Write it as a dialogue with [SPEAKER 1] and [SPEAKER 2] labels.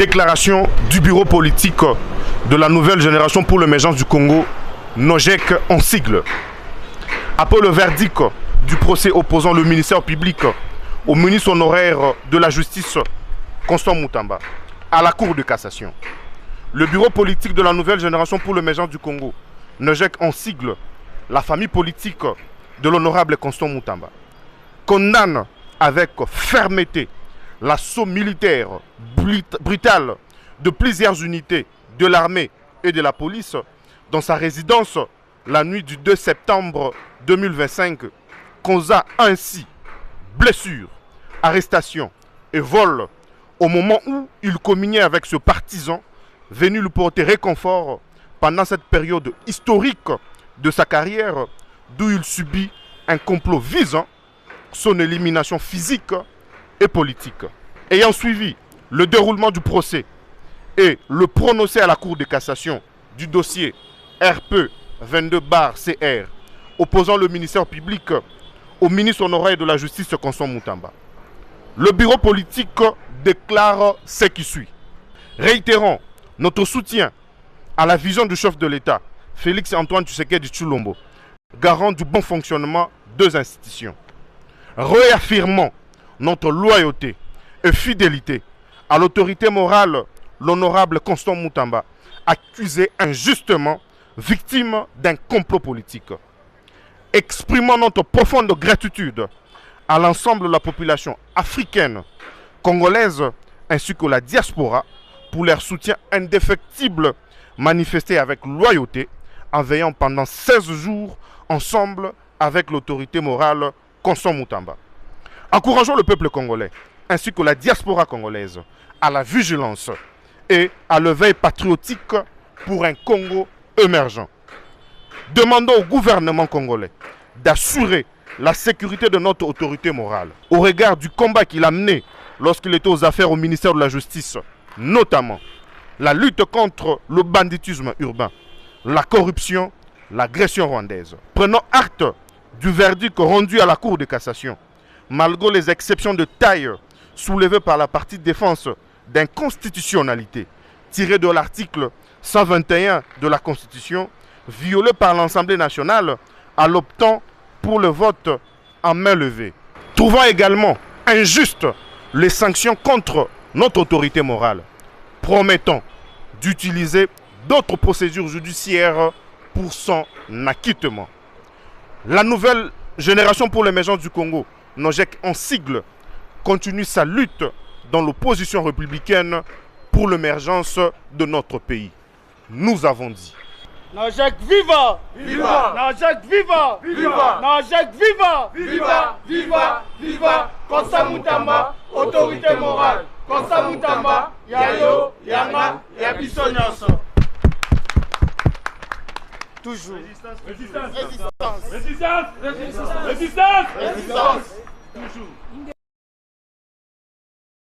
[SPEAKER 1] Déclaration du bureau politique de la nouvelle génération pour l'émergence du Congo, NOGEC en sigle. Après le verdict du procès opposant le ministère public au ministre honoraire de la Justice, Constant Moutamba, à la Cour de cassation, le bureau politique de la nouvelle génération pour l'émergence du Congo, NOGEC en sigle, la famille politique de l'honorable Constant Moutamba, condamne avec fermeté l'assaut militaire brutal de plusieurs unités de l'armée et de la police dans sa résidence la nuit du 2 septembre 2025, causa ainsi blessures, arrestations et vols au moment où il communiait avec ce partisan venu lui porter réconfort pendant cette période historique de sa carrière d'où il subit un complot visant son élimination physique et politique. Ayant suivi le déroulement du procès et le prononcé à la Cour de cassation du dossier RP 22/CR opposant le ministère public au ministre honoraire de la Justice Constant Moutamba, le bureau politique déclare ce qui suit. Réitérons notre soutien à la vision du chef de l'État, Félix Antoine Tshisekedi Tshilombo, garant du bon fonctionnement des institutions. Réaffirmons notre loyauté et fidélité à l'autorité morale, l'honorable Constant Moutamba, accusé injustement, victime d'un complot politique. Exprimons notre profonde gratitude à l'ensemble de la population africaine, congolaise, ainsi que la diaspora, pour leur soutien indéfectible manifesté avec loyauté en veillant pendant 16 jours ensemble avec l'autorité morale Constant Moutamba. Encourageons le peuple congolais ainsi que la diaspora congolaise à la vigilance et à l'éveil patriotique pour un Congo émergent. Demandons au gouvernement congolais d'assurer la sécurité de notre autorité morale au regard du combat qu'il a mené lorsqu'il était aux affaires au ministère de la Justice, notamment la lutte contre le banditisme urbain, la corruption, l'agression rwandaise. Prenons acte du verdict rendu à la Cour de cassation, malgré les exceptions de taille soulevées par la partie défense d'inconstitutionnalité tirée de l'article 121 de la Constitution, violée par l'Assemblée nationale en l'optant pour le vote en main levée. Trouvant également injustes les sanctions contre notre autorité morale, promettons d'utiliser d'autres procédures judiciaires pour son acquittement. La nouvelle génération pour l'émergence du Congo, NOGEC en sigle, continue sa lutte dans l'opposition républicaine pour l'émergence de notre pays. Nous avons dit.
[SPEAKER 2] NOGEC viva! Viva! NOGEC viva! Viva! NOGEC viva! Viva! Viva! Viva! Constant Moutamba, autorité morale. Constant Moutamba, Yayo, Yanga, Yabiso Nyonso. Toujours. Résistance! Résistance! Résistance! Résistance! Résistance! Résistance! Toujours.